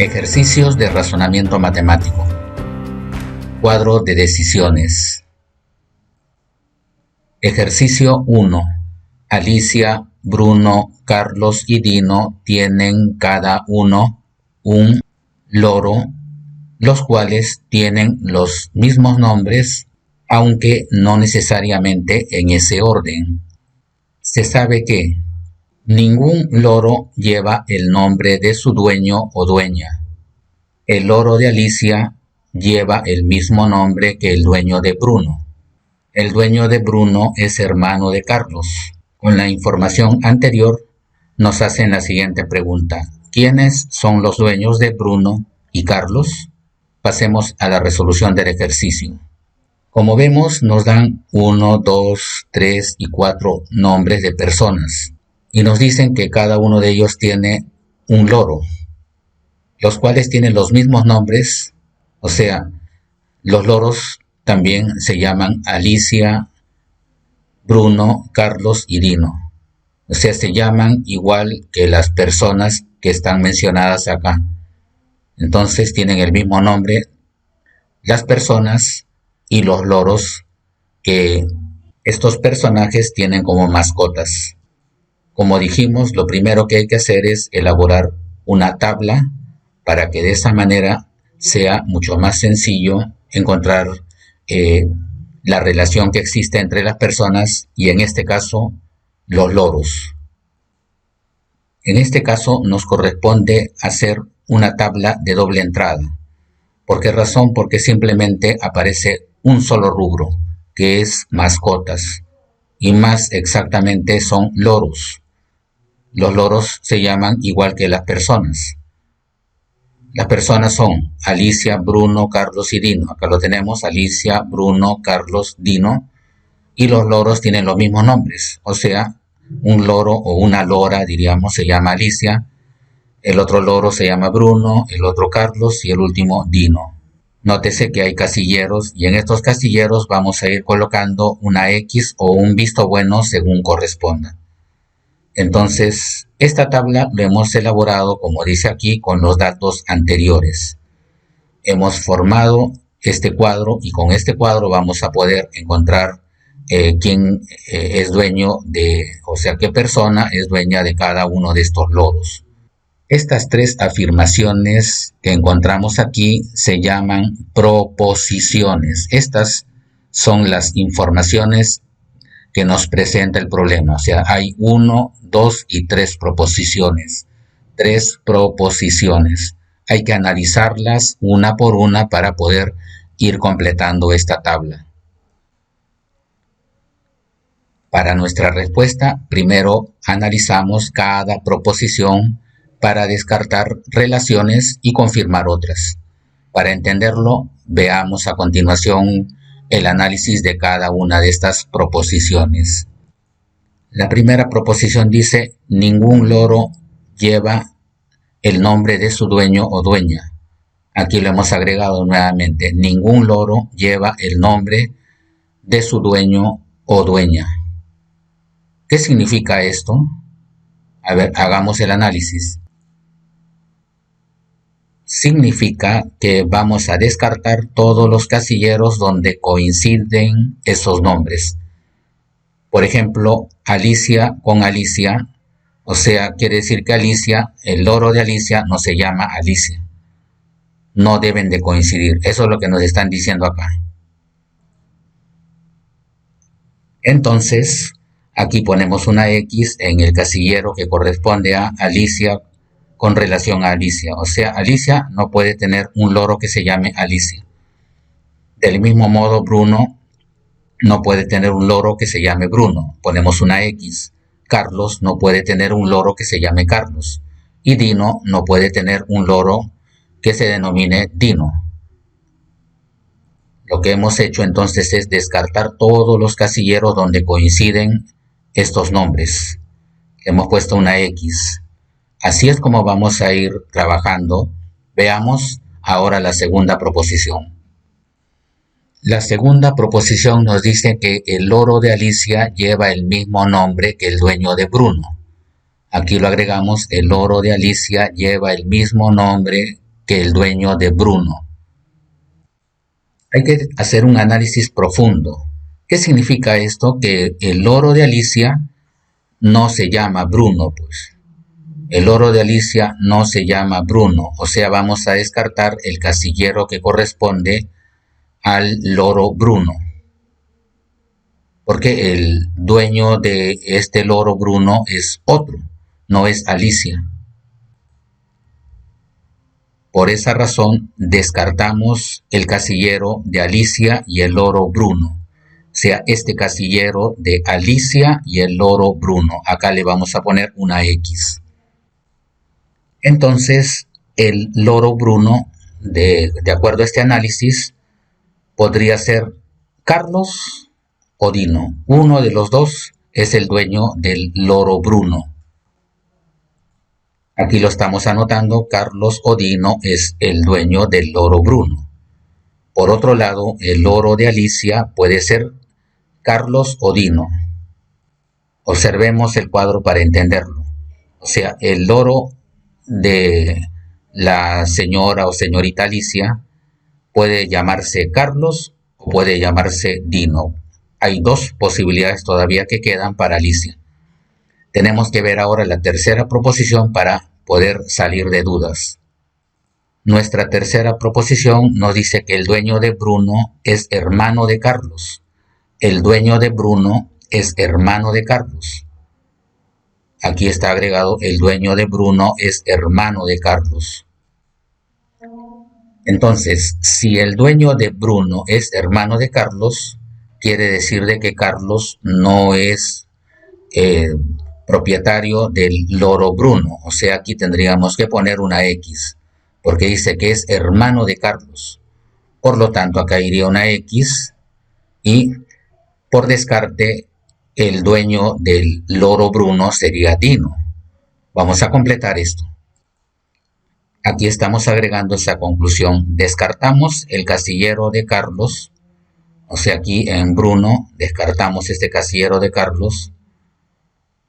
Ejercicios de razonamiento matemático. Cuadro de decisiones. Ejercicio 1. Alicia, Bruno, Carlos y Dino tienen cada uno un loro, los cuales tienen los mismos nombres, aunque no necesariamente en ese orden. Se sabe que ningún loro lleva el nombre de su dueño o dueña. El loro de Alicia lleva el mismo nombre que el dueño de Bruno. El dueño de Bruno es hermano de Carlos. Con la información anterior, nos hacen la siguiente pregunta. ¿Quiénes son los dueños de Bruno y Carlos? Pasemos a la resolución del ejercicio. Como vemos, nos dan 1, 2, 3 y 4 nombres de personas. Y nos dicen que cada uno de ellos tiene un loro, los cuales tienen los mismos nombres, o sea, los loros también se llaman Alicia, Bruno, Carlos y Dino. O sea, se llaman igual que las personas que están mencionadas acá. Entonces tienen el mismo nombre las personas y los loros que estos personajes tienen como mascotas. Como dijimos, lo primero que hay que hacer es elaborar una tabla para que de esa manera sea mucho más sencillo encontrar la relación que existe entre las personas y en este caso los loros. En este caso nos corresponde hacer una tabla de doble entrada. ¿Por qué razón? Porque simplemente aparece un solo rubro, que es mascotas, y más exactamente son loros. Los loros se llaman igual que las personas. Las personas son Alicia, Bruno, Carlos y Dino. Acá lo tenemos, Alicia, Bruno, Carlos, Dino. Y los loros tienen los mismos nombres. O sea, un loro o una lora, diríamos, se llama Alicia. El otro loro se llama Bruno, el otro Carlos y el último Dino. Nótese que hay casilleros y en estos casilleros vamos a ir colocando una X o un visto bueno según corresponda. Entonces, esta tabla la hemos elaborado, como dice aquí, con los datos anteriores. Hemos formado este cuadro y con este cuadro vamos a poder encontrar quién es dueño de, o sea, qué persona es dueña de cada uno de estos loros. Estas tres afirmaciones que encontramos aquí se llaman proposiciones. Estas son las informaciones que nos presenta el problema. O sea, hay 1, 2 y 3 proposiciones. 3 proposiciones. Hay que analizarlas una por una para poder ir completando esta tabla. Para nuestra respuesta, primero analizamos cada proposición para descartar relaciones y confirmar otras. Para entenderlo, veamos a continuación el análisis de cada una de estas proposiciones. La primera proposición dice, ningún loro lleva el nombre de su dueño o dueña. Aquí lo hemos agregado nuevamente, ningún loro lleva el nombre de su dueño o dueña. ¿Qué significa esto? A ver, hagamos el análisis. Significa que vamos a descartar todos los casilleros donde coinciden esos nombres. Por ejemplo, Alicia con Alicia, o sea, quiere decir que Alicia, el loro de Alicia no se llama Alicia. No deben de coincidir, eso es lo que nos están diciendo acá. Entonces, aquí ponemos una X en el casillero que corresponde a Alicia con relación a Alicia. O sea, Alicia no puede tener un loro que se llame Alicia. Del mismo modo, Bruno no puede tener un loro que se llame Bruno. Ponemos una X. Carlos no puede tener un loro que se llame Carlos. Y Dino no puede tener un loro que se denomine Dino. Lo que hemos hecho entonces es descartar todos los casilleros donde coinciden estos nombres. Hemos puesto una X. Así es como vamos a ir trabajando. Veamos ahora la segunda proposición. La segunda proposición nos dice que el loro de Alicia lleva el mismo nombre que el dueño de Bruno. Aquí lo agregamos, el loro de Alicia lleva el mismo nombre que el dueño de Bruno. Hay que hacer un análisis profundo. ¿Qué significa esto? Que el loro de Alicia no se llama Bruno, pues. El loro de Alicia no se llama Bruno, o sea, vamos a descartar el casillero que corresponde al loro Bruno, porque el dueño de este loro Bruno es otro, no es Alicia. Por esa razón descartamos el casillero de Alicia y el loro Bruno. O sea, este casillero de Alicia y el loro Bruno. Acá le vamos a poner una X. Entonces, el loro Bruno, de acuerdo a este análisis, podría ser Carlos o Dino. Uno de los dos es el dueño del loro Bruno. Aquí lo estamos anotando, Carlos o Dino es el dueño del loro Bruno. Por otro lado, el loro de Alicia puede ser Carlos o Dino. Observemos el cuadro para entenderlo. O sea, el loro de la señora o señorita Alicia puede llamarse Carlos o puede llamarse Dino. Hay dos posibilidades todavía que quedan para Alicia. Tenemos que ver ahora la tercera proposición para poder salir de dudas. Nuestra tercera proposición nos dice que el dueño de Bruno es hermano de Carlos. El dueño de Bruno es hermano de Carlos. Aquí está agregado, el dueño de Bruno es hermano de Carlos. Entonces, si el dueño de Bruno es hermano de Carlos, quiere decir de que Carlos no es propietario del loro Bruno. O sea, aquí tendríamos que poner una X, porque dice que es hermano de Carlos. Por lo tanto, acá iría una X y por descarte el dueño del loro Bruno sería Dino. Vamos a completar esto. Aquí estamos agregando esa conclusión. Descartamos el casillero de Carlos. O sea, aquí en Bruno descartamos este casillero de Carlos.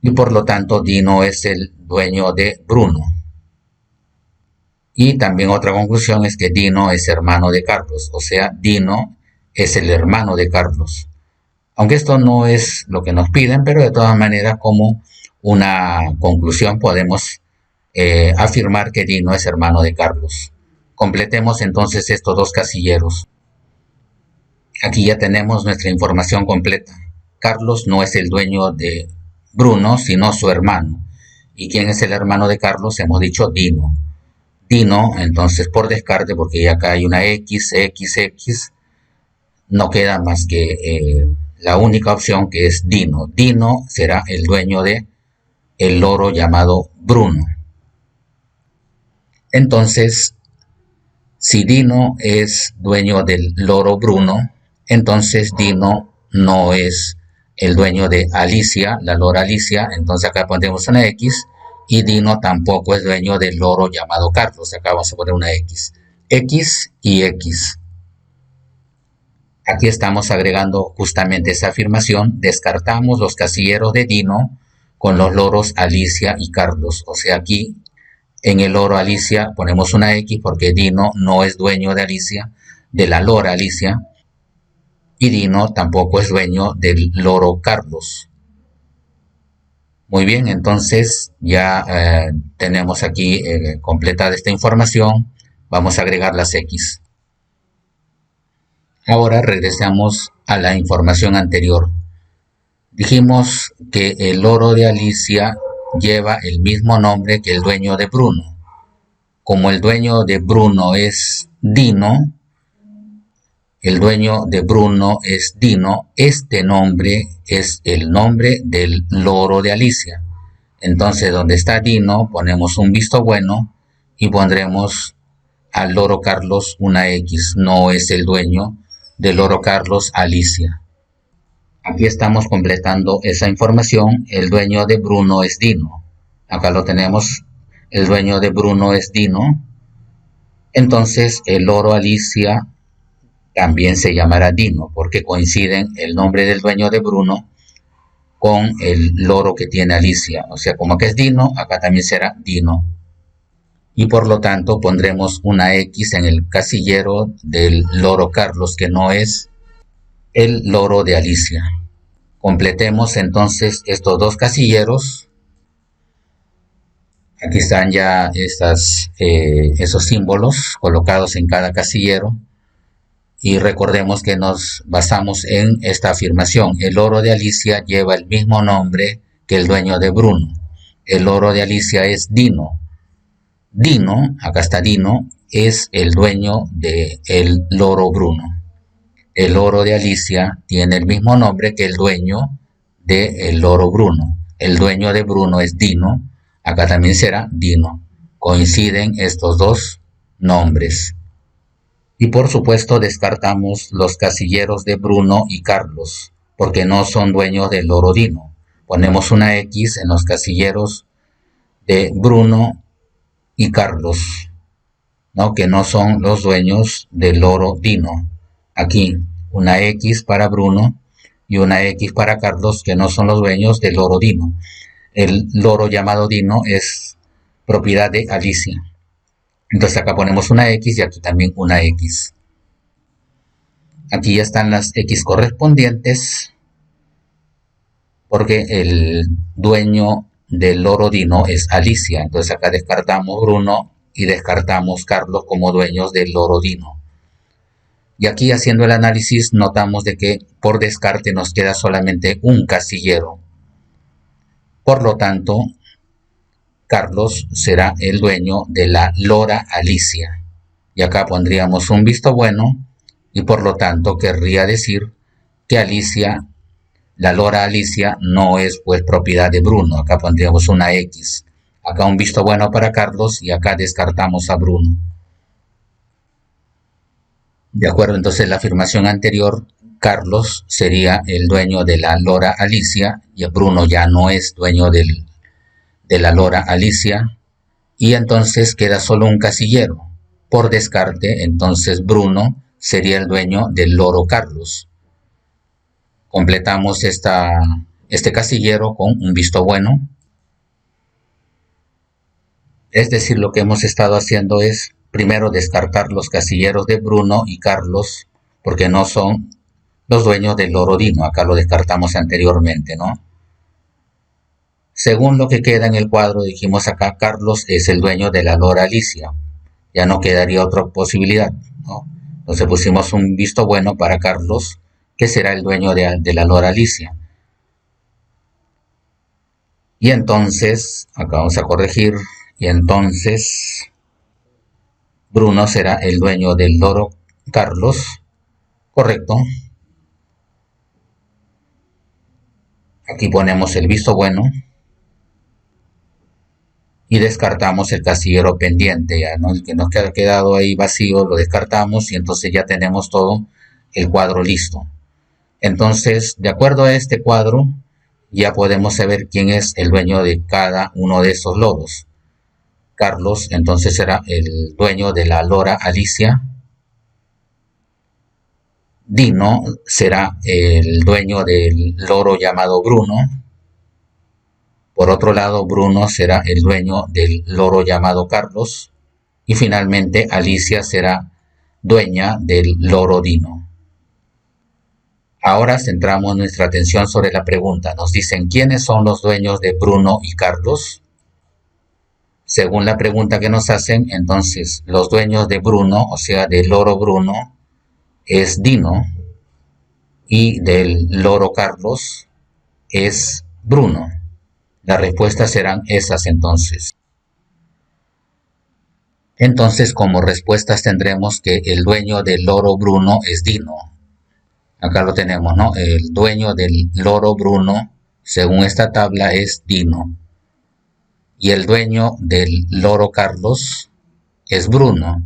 Y por lo tanto Dino es el dueño de Bruno. Y también otra conclusión es que Dino es hermano de Carlos. O sea, Dino es el hermano de Carlos. Aunque esto no es lo que nos piden, pero de todas maneras como una conclusión podemos afirmar que Dino es hermano de Carlos. Completemos entonces estos dos casilleros. Aquí ya tenemos nuestra información completa. Carlos no es el dueño de Bruno, sino su hermano. ¿Y quién es el hermano de Carlos? Hemos dicho Dino. Dino, entonces por descarte, porque ya acá hay una X, no queda más que la única opción que es Dino. Dino será el dueño de el loro llamado Bruno. Entonces, si Dino es dueño del loro Bruno, entonces Dino no es el dueño de Alicia, la lora Alicia, entonces acá pondremos una X, y Dino tampoco es dueño del loro llamado Carlos, acá vamos a poner una X. X y X. Aquí estamos agregando justamente esa afirmación, descartamos los casilleros de Dino con los loros Alicia y Carlos, o sea, aquí en el loro Alicia ponemos una X porque Dino no es dueño de Alicia, de la lora Alicia, y Dino tampoco es dueño del loro Carlos. Muy bien, entonces ya tenemos aquí completada esta información. Vamos a agregar las X. Ahora regresamos a la información anterior. Dijimos que el loro de Alicia lleva el mismo nombre que el dueño de Bruno. Como el dueño de Bruno es Dino, este nombre es el nombre del loro de Alicia. Entonces, donde está Dino, ponemos un visto bueno y pondremos al loro Carlos una X. No es el dueño del loro Carlos Alicia. Aquí estamos completando esa información. El dueño de Bruno es Dino. Acá lo tenemos. El dueño de Bruno es Dino. Entonces, el loro Alicia también se llamará Dino, porque coinciden el nombre del dueño de Bruno con el loro que tiene Alicia. O sea, como que es Dino, acá también será Dino. y por lo tanto pondremos una X en el casillero del loro Carlos, que no es el loro de Alicia. Completemos entonces estos dos casilleros. Aquí están ya esos símbolos colocados en cada casillero. Y recordemos que nos basamos en esta afirmación: el loro de Alicia lleva el mismo nombre que el dueño de Bruno. El loro de Alicia es Dino. Dino, acá está Dino, es el dueño del loro Bruno. El loro de Alicia tiene el mismo nombre que el dueño del loro Bruno. El dueño de Bruno es Dino, acá también será Dino. Coinciden estos dos nombres. Y por supuesto descartamos los casilleros de Bruno y Carlos, porque no son dueños del loro Dino. Ponemos una X en los casilleros de Bruno y Carlos, ¿no? Que no son los dueños del loro Dino. Aquí una X para Bruno y una X para Carlos, que no son los dueños del loro Dino. El loro llamado Dino es propiedad de Alicia. Entonces acá ponemos una X y aquí también una X. Aquí ya están las X correspondientes, porque el dueño del loro Dino es Alicia. Entonces acá descartamos Bruno y descartamos Carlos como dueños del loro Dino. Y aquí, haciendo el análisis, notamos de que por descarte nos queda solamente un casillero. Por lo tanto, Carlos será el dueño de la lora Alicia. Y acá pondríamos un visto bueno, y por lo tanto querría decir que Alicia, la lora Alicia, no es pues propiedad de Bruno. Acá pondríamos una X. Acá un visto bueno para Carlos y acá descartamos a Bruno. De acuerdo, entonces la afirmación anterior, Carlos sería el dueño de la lora Alicia y Bruno ya no es dueño de la lora Alicia, y entonces queda solo un casillero. Por descarte, entonces Bruno sería el dueño del loro Carlos. Completamos este casillero con un visto bueno. Es decir, lo que hemos estado haciendo es primero descartar los casilleros de Bruno y Carlos, porque no son los dueños del loro Dino. Acá lo descartamos anteriormente, ¿no? Según lo que queda en el cuadro, dijimos acá, Carlos es el dueño de la lora Alicia. Ya no quedaría otra posibilidad, ¿no? Entonces pusimos un visto bueno para Carlos, que será el dueño de la lora Alicia. Y entonces, acá vamos a corregir, y entonces Bruno será el dueño del loro Carlos, correcto. Aquí ponemos el visto bueno y descartamos el casillero pendiente, ya, ¿no? El que nos ha quedado ahí vacío lo descartamos y entonces ya tenemos todo el cuadro listo. Entonces, de acuerdo a este cuadro, ya podemos saber quién es el dueño de cada uno de esos loros. Carlos entonces será el dueño de la lora Alicia. Dino será el dueño del loro llamado Bruno. Por otro lado, Bruno será el dueño del loro llamado Carlos. Y finalmente, Alicia será dueña del loro Dino. Ahora centramos nuestra atención sobre la pregunta. Nos dicen, ¿quiénes son los dueños de Bruno y Carlos? Según la pregunta que nos hacen, entonces los dueños de Bruno, o sea, del loro Bruno, es Dino, y del loro Carlos es Bruno. Las respuestas serán esas entonces. Entonces, como respuestas tendremos que el dueño del loro Bruno es Dino. Acá lo tenemos, ¿no? El dueño del loro Bruno, según esta tabla, es Dino. Y el dueño del loro Carlos es Bruno.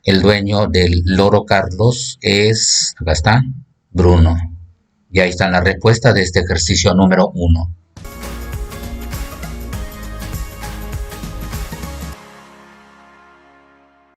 El dueño del loro Carlos es, acá está, Bruno. Y ahí están las respuestas de este ejercicio número 1.